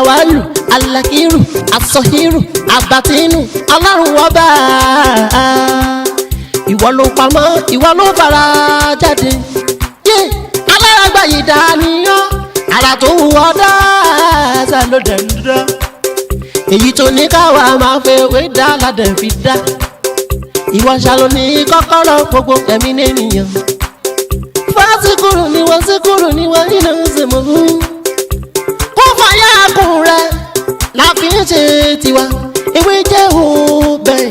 Alawalu, Alakiru, Asohiru, Abatinu, Ọlọ́run ọba. Ìwọ ló pamọ́, ìwọ ló fara jáde. Alárágbá yìí dániyàn, ara tó wù ọ́ dáadáa ló dẹ̀ ń dá. Èyí tó ní káwa máa fẹ́ wé dá ládẹ̀ fi dá. Ìwọ ṣàlò ní kọ́kọ́rọ́ gbogbo ẹ̀mí nìyẹn. Fásikúrú ni wọ́n síkúrú ni wọ́n nínú ìsìnkú. Kó fàyà kùn rẹ̀ láfi ń ṣe tiwa. Ewé jẹ́ òbẹ̀.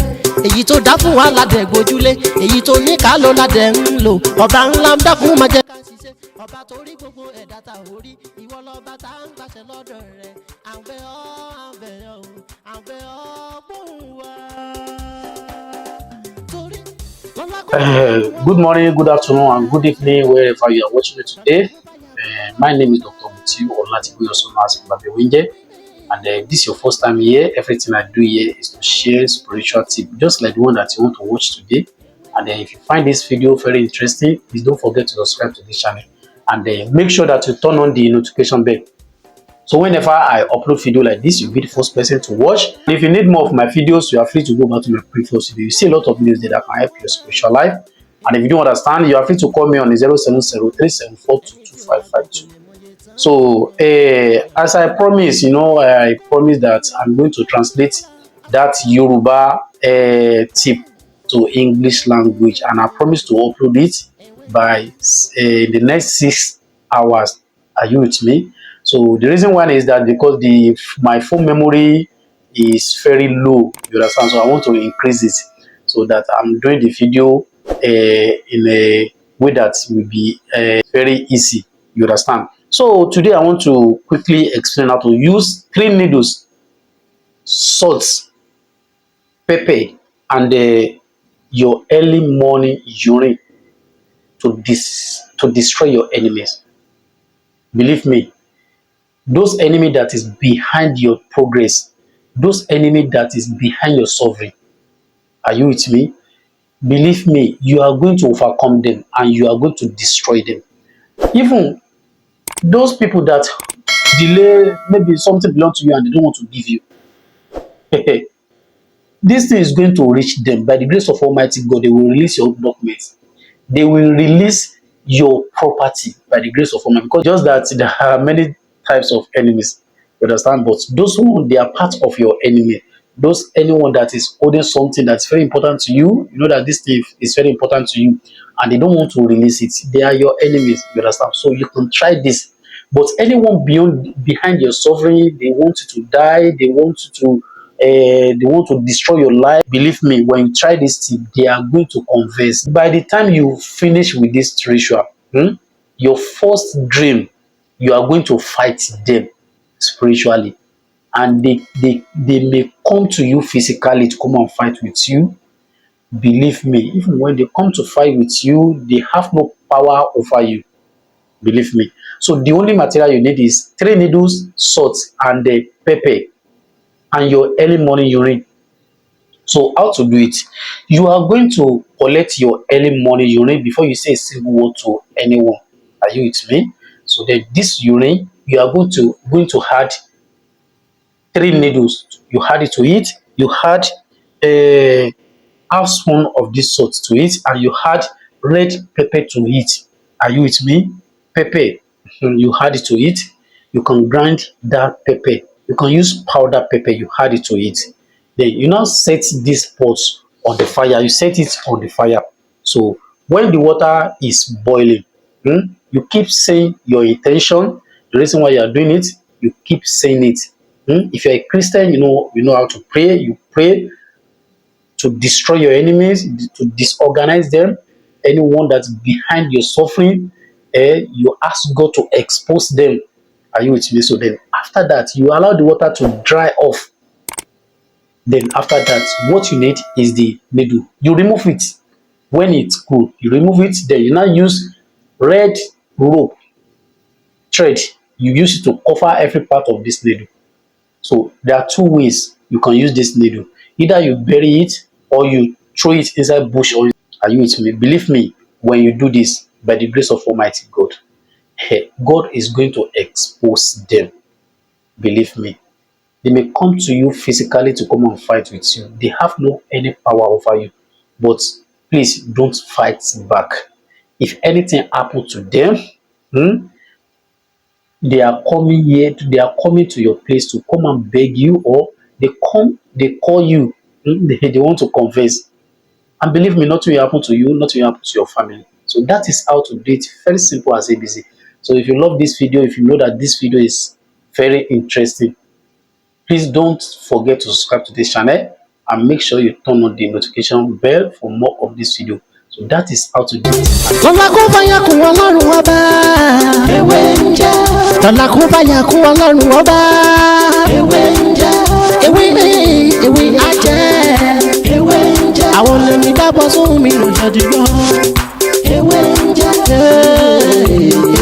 Èyí tó dá fún wa ládẹ̀ gbójúlé. Èyí tó ní ká ló ládẹ̀ ń lò. Ọba ńlá ń dákun máa jẹ́ ká ṣiṣẹ́. Ọba tó rí gbogbo ẹ̀dá ta orí. Ìwọ lọ́ba tá ń gbàṣẹ lọ́dọ̀ rẹ̀. Àbẹ̀ ọ́ àbẹ̀ ọ́ àbẹ̀ ọ́ gbóhùn wa. Good morning, good afternoon, and good evening, wherever you are watching it today. My name is Dr. Mutiu Olatiboye, also known as Babewinje. And this is your first time here. Everything I do here is to share spiritual tips, just like the one that you want to watch today. And if you find this video very interesting, please don't forget to subscribe to this channel. And make sure that you turn on the notification bell. So whenever I upload video like this, you'll be the first person to watch. And if you need more of my videos, you are free to go back to my previous video. You see a lot of videos there that can help your spiritual life. And if you don't understand, you are free to call me on 070-374-22552. So as I promised, I promised that I'm going to translate that Yoruba tip to English language, and I promise to upload it by the next 6 hours. Are you with me? So the reason why is that because my phone memory is very low, you understand? So I want to increase it so that I'm doing the video in a way that will be very easy, you understand? So today I want to quickly explain how to use 3 needles, salt, pepper, and your early morning urine to destroy your enemies. Believe me, those enemy that is behind your progress, those enemy that is behind your suffering. Are you with me? Believe me, you are going to overcome them and you are going to destroy them. Even those people that delay, maybe something belongs to you and they don't want to give you. This thing is going to reach them. By the grace of Almighty God, they will release your documents. They will release your property by the grace of Almighty. Because just that there are many types of enemies, you understand? But those who they are part of your enemy, anyone that is holding something that's very important to you, you know that this thing is very important to you, and they don't want to release it. They are your enemies, you understand? So you can try this. But anyone behind your suffering, they want you to die, they want to destroy your life. Believe me, when you try this thing, they are going to converse. By the time you finish with this ritual, your first dream, you are going to fight them spiritually, and they may come to you physically to come and fight with you. Believe me, even when they come to fight with you, they have no power over you. Believe me. So the only material you need is 3 needles, salt, and the pepper, and your early morning urine. So how to do it? You are going to collect your early morning urine before you say a single word to anyone. Are you with me? So then this urine, you are going to add 3 needles. You add it to it. You add a half spoon of this salt to it, and you add red pepper to it. Are you with me? Pepper. You add it to it. You can grind that pepper. You can use powder pepper. You add it to it. Then you now set this pot on the fire. You set it on the fire. So when the water is boiling, you keep saying your intention. The reason why you are doing it, you keep saying it. If you're a Christian, you know how to pray. You pray to destroy your enemies, to disorganize them. Anyone that's behind your suffering, you ask God to expose them. Are you with me? So then after that, you allow the water to dry off. Then after that, what you need is the needle. You remove it when it's cool. You remove it. Then you now use red rope thread. You use it to cover every part of this needle. So there are 2 ways you can use this needle. Either you bury it or you throw it inside bush. Or are you with me? Believe me, when you do this, by the grace of Almighty God, God is going to expose them. believe me, they may come to you physically to come and fight with you. They have no any power over you. But please don't fight back. If anything happened to them, they are coming here, they are coming to your place to come and beg you, or they call you, they want to confess. And believe me, nothing will happen to you, nothing will happen to your family. So that is how to do it. Very simple as ABC. So if you love this video, if you know that this video is very interesting, please don't forget to subscribe to this channel and make sure you turn on the notification bell for more of this video. So that is how to do it. Lọ́la kó bá yà kún Ọlọ́run ọba. Ewé ń jẹ́. Lọ́la kó bá yà kún Ọlọ́run ọba. Ewé ń jẹ́. Ewé ajẹ́. Ewé ń jẹ́. Àwọn lèmi dábọ̀ sóhun mi lò jáde gbọ́. Ewé ń jẹ́.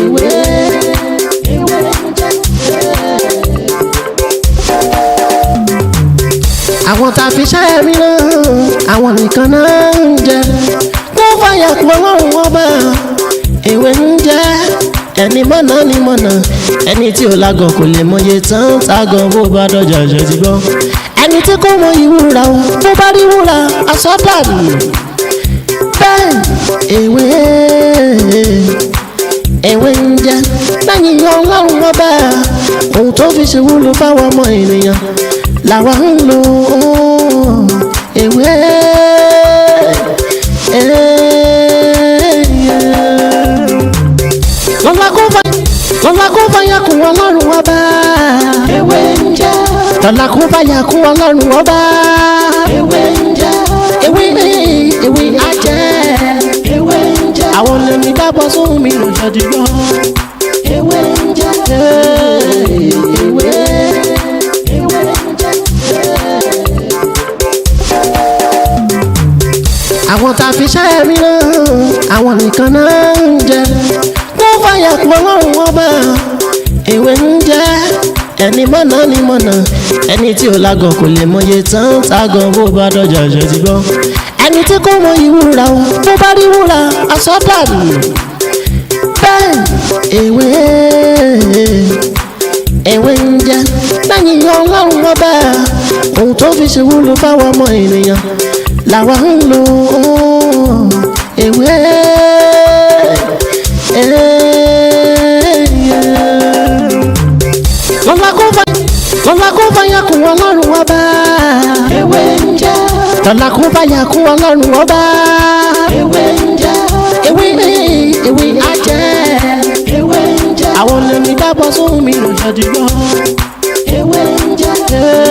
Ewé ń jẹ́. Àwọn tá a fi ṣẹ́ mi náà, àwọn nìkan náà ń jẹ. Wọ́n fàyà kún Ọlọ́run ọba. Ewé ń jẹ́. Ẹni mọ̀nà ni mọ̀nà. Ẹni tí ò lágàn kò lè mọye tán. Tágàn bó bá dọ̀jà jẹ́ ti gbọ́. Ẹni tí kò mọ ìwúra o, bó bá rí wúrà àsọdànù. Bẹ́ẹ̀ ewé ń jẹ́. Lẹ́yìn Ọlọ́run ọba, ohun tó fi ṣe wúlò fáwọn ọmọ ènìyàn làwa ń lò ewé. Lọ́la kó bá yà kún Ọlọ́run ọba. Ewé ń jẹ́. Lọ́la kó bá yà kún Ọlọ́run ọba. Ewé ń jẹ́. Ewé ajẹ́. Ewé ń jẹ́. Àwọn lèmi dábọ̀ sóhun mi lò jáde gbọ́. Ewé ń jẹ́. Ewé ń jẹ́. Àwọn tá a fi ṣẹ́ mi náà, àwọn nìkan náà ń jẹ. Wọ́n fàyà kún Ọlọ́run ọba. Ewé ń jẹ́. Ẹni mọ̀nà ni mọ̀nà. Ẹni tí ò lágàn kò lè mọye tán. Tágàn bó bá dọ̀jà jẹ́ ti gbọ́. Ẹni tí kò mọ ìwúra o, bó bá rí wúrà àsọdànù. Bẹ́ẹ̀ ewé ń jẹ́. Lẹ́yìn Ọlọ́run ọba, ohun tó fi ṣe wúlò fáwọn ọmọ ènìyàn làwa ń lò ewé. Lọ́la kó bá yà kún Ọlọ́run ọba. Ewé ń jẹ́. Lọ́la kó bá yà kún Ọlọ́run ọba. Ewé ń jẹ́. Ewé ajẹ́. Ewé ń jẹ́. Àwọn lèmi dábọ̀ sóhun mi lò jáde gbọ́. Ewé ń jẹ́.